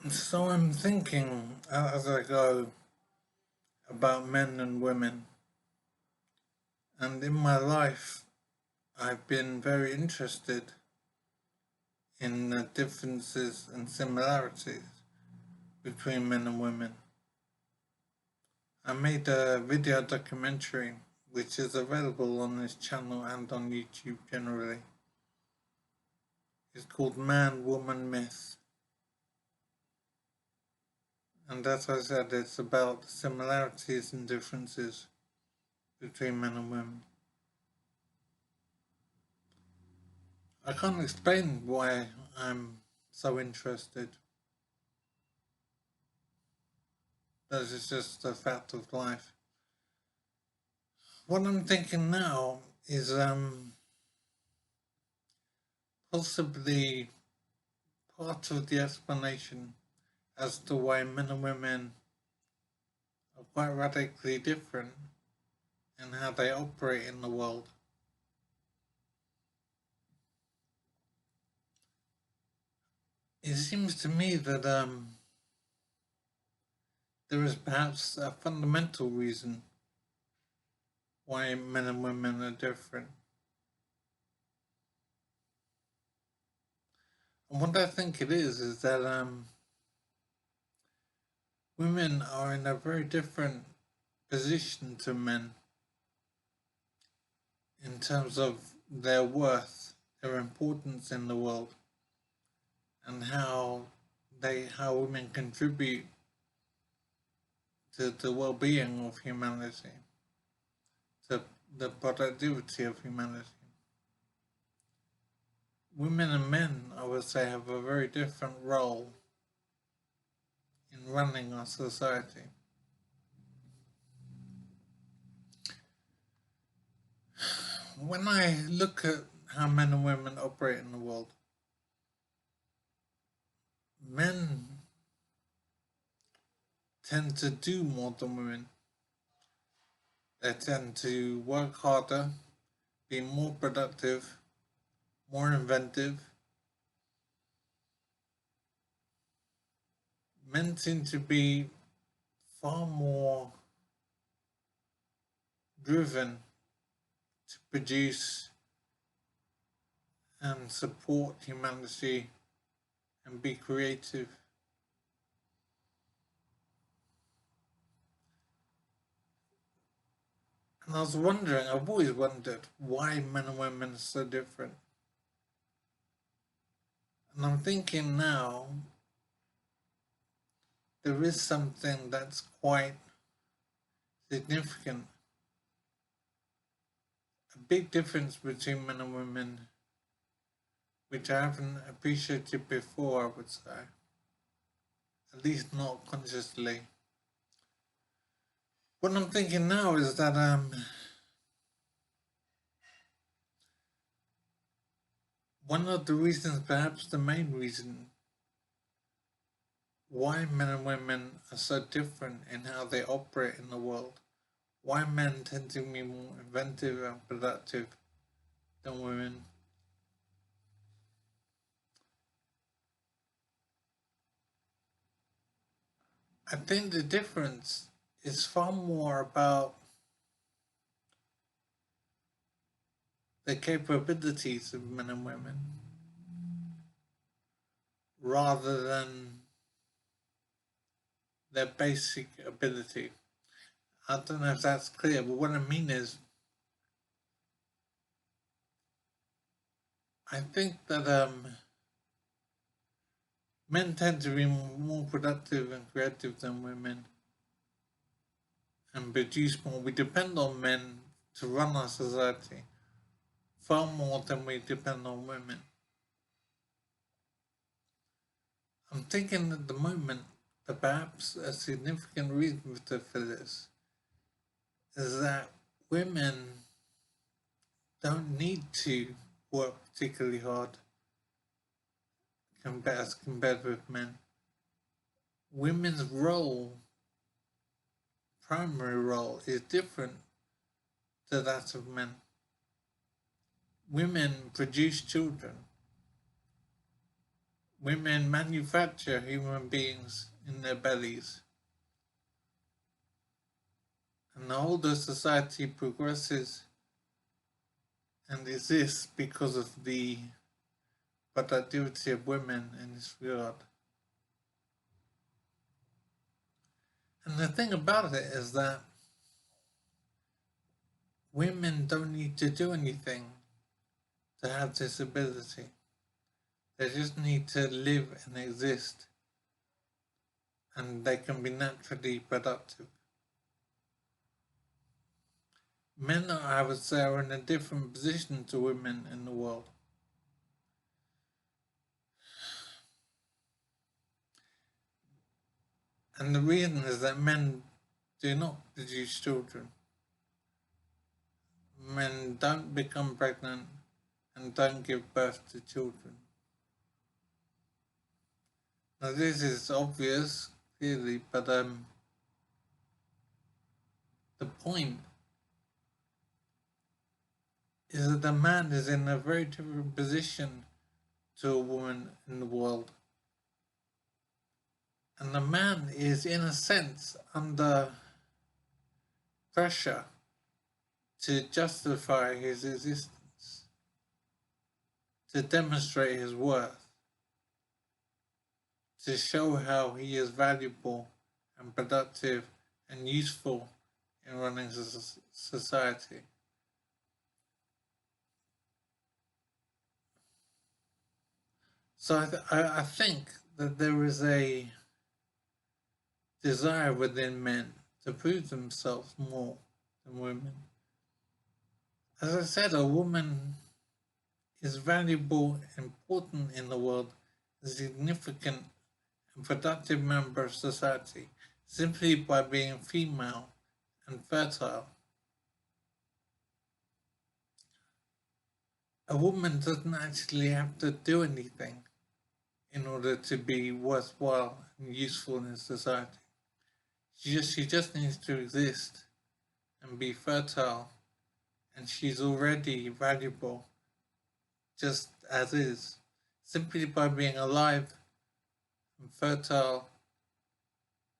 So I'm thinking as I go about men and women, and in my life, I've been very interested in the differences and similarities between men and women. I made a video documentary which is available on this channel and on YouTube generally. It's called Man, Woman, Myth. And as I said, it's about the similarities and differences between men and women. I can't explain why I'm so interested. That is just a fact of life. What I'm thinking now is possibly part of the explanation as to why men and women are quite radically different in how they operate in the world. It seems to me that there is perhaps a fundamental reason why men and women are different. And what I think it is that women are in a very different position to men in terms of their worth, their importance in the world, and how women contribute to the well-being of humanity, to the productivity of humanity. Women and men, I would say, have a very different role in running our society. When I look at how men and women operate in the world, men tend to do more than women. They tend to work harder, be more productive, more inventive. Men seem to be far more driven to produce and support humanity and be creative. And I was wondering, I've always wondered why men and women are so different. And I'm thinking now there is something that's quite significant. A big difference between men and women, which I haven't appreciated before, I would say. At least not consciously. What I'm thinking now is that one of the reasons, perhaps the main reason, why men and women are so different in how they operate in the world, why men tend to be more inventive and productive than women. I think the difference is far more about the capabilities of men and women rather than their basic ability. I don't know if that's clear, but what I mean is, I think that men tend to be more productive and creative than women and produce more. We depend on men to run our society far more than we depend on women. I'm thinking at the moment that perhaps a significant reason for this is that women don't need to work particularly hard as compared with men. Women's role, primary role, is different to that of men. Women produce children. Women manufacture human beings in their bellies. And the older society progresses and exists because of the productivity of women in this regard. And the thing about it is that women don't need to do anything to have this ability. They just need to live and exist, and they can be naturally productive. Men, I would say, are in a different position to women in the world. And the reason is that men do not produce children. Men don't become pregnant and don't give birth to children. Now, this is obvious, clearly, but the point is that the man is in a very different position to a woman in the world. And the man is, in a sense, under pressure to justify his existence, to demonstrate his worth, to show how he is valuable and productive and useful in running society. So I think that there is a desire within men to prove themselves more than women. As I said, a woman is valuable, important in the world, a significant and productive member of society simply by being female and fertile. A woman doesn't actually have to do anything in order to be worthwhile and useful in society. She just needs to exist and be fertile, and she's already valuable just as is. Simply by being alive and fertile,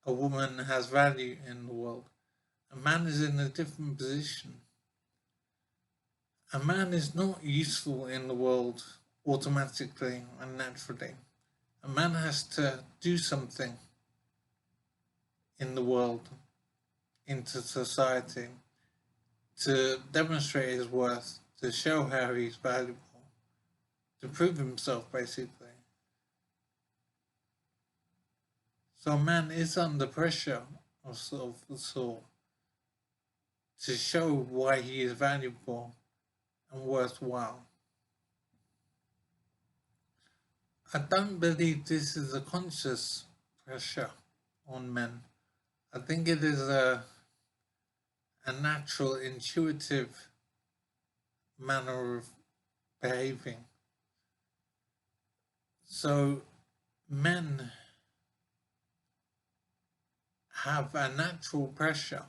a woman has value in the world. A man is in a different position. A man is not useful in the world automatically and naturally. A man has to do something in the world, into society, to demonstrate his worth, to show how he's valuable, to prove himself, basically. So a man is under pressure of the sort to show why he is valuable and worthwhile. I don't believe this is a conscious pressure on men. I think it is a natural, intuitive manner of behaving. So men have a natural pressure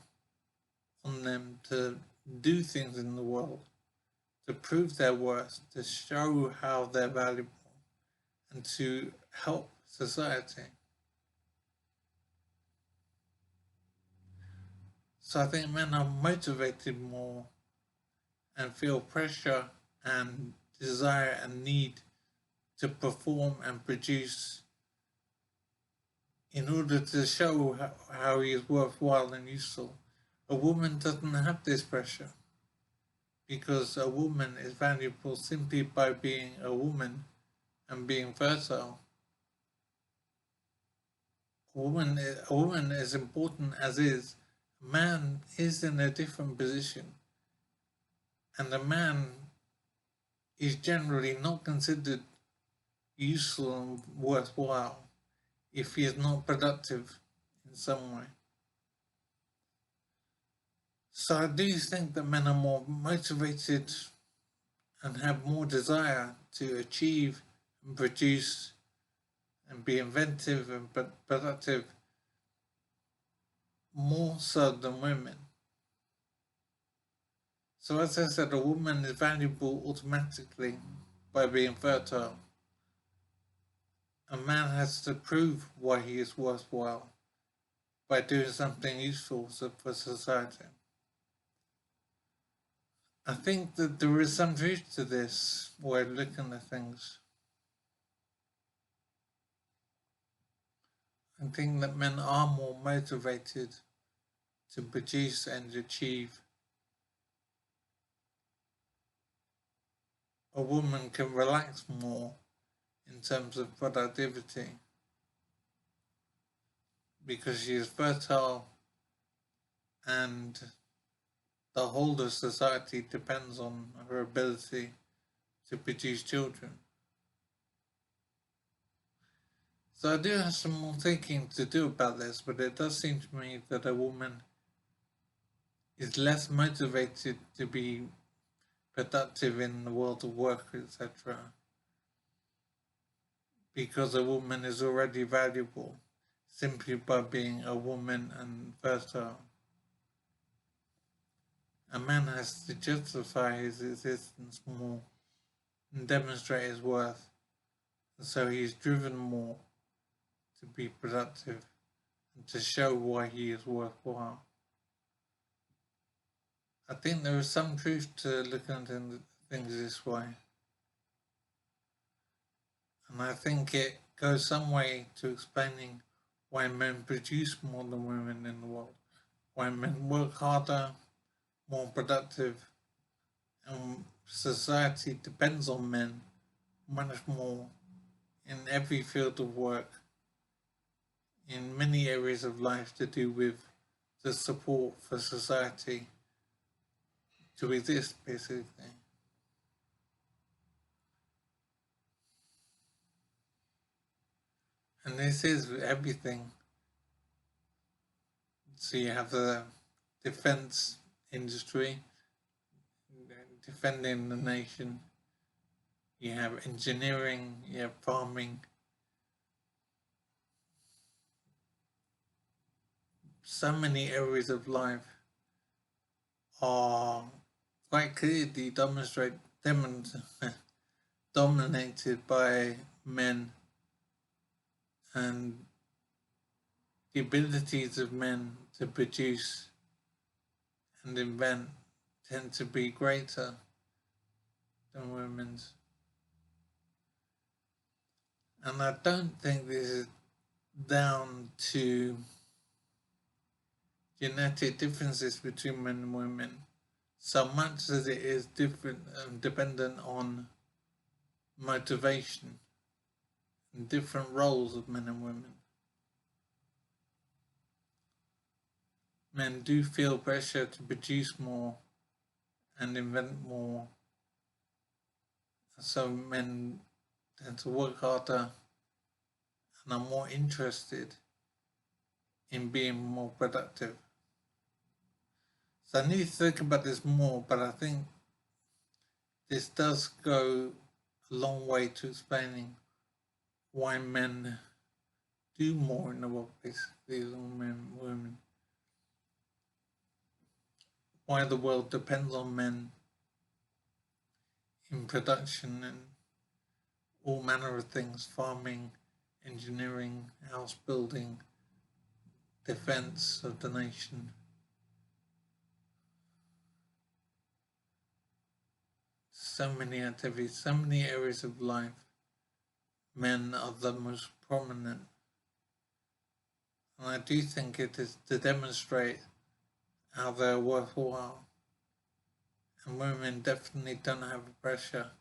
on them to do things in the world, to prove their worth, to show how they're valuable, and to help society. So I think men are motivated more and feel pressure and desire and need to perform and produce in order to show how he is worthwhile and useful. A woman doesn't have this pressure because a woman is valuable simply by being a woman and being fertile. A woman is important as is. A man is in a different position, and a man is generally not considered useful and worthwhile if he is not productive in some way. So I do think that men are more motivated and have more desire to achieve and produce and be inventive and productive more so than women. So as I said, a woman is valuable automatically by being fertile. A man has to prove why he is worthwhile by doing something useful for society. I think that there is some truth to this way of looking at things. I think that men are more motivated to produce and achieve. A woman can relax more in terms of productivity because she is fertile and the whole of society depends on her ability to produce children. So I do have some more thinking to do about this, but it does seem to me that a woman is less motivated to be productive in the world of work, etc., because a woman is already valuable simply by being a woman and fertile. A man has to justify his existence more and demonstrate his worth, and so he's driven more to be productive and to show why he is worthwhile. I think there is some truth to looking at things this way. And I think it goes some way to explaining why men produce more than women in the world, why men work harder, more productive, and society depends on men much more in every field of work, in many areas of life to do with the support for society to exist, basically. And this is everything. So you have the defense industry, defending the nation. You have engineering, you have farming. So many areas of life are quite clearly dominated by men, and the abilities of men to produce and invent tend to be greater than women's. And I don't think this is down to genetic differences between men and women so much as it is different and dependent on motivation and different roles of men and women. Men do feel pressure to produce more and invent more, so men tend to work harder and are more interested in being more productive. So I need to think about this more, but I think this does go a long way to explaining why men do more in the workplace than women. Why the world depends on men in production and all manner of things, farming, engineering, house building, defense of the nation. So many activities, so many areas of life, men are the most prominent. And I do think it is to demonstrate how they're worthwhile. And women definitely don't have a pressure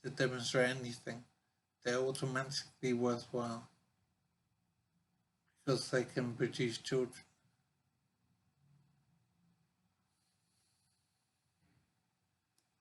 to demonstrate anything. They're automatically worthwhile because they can produce children.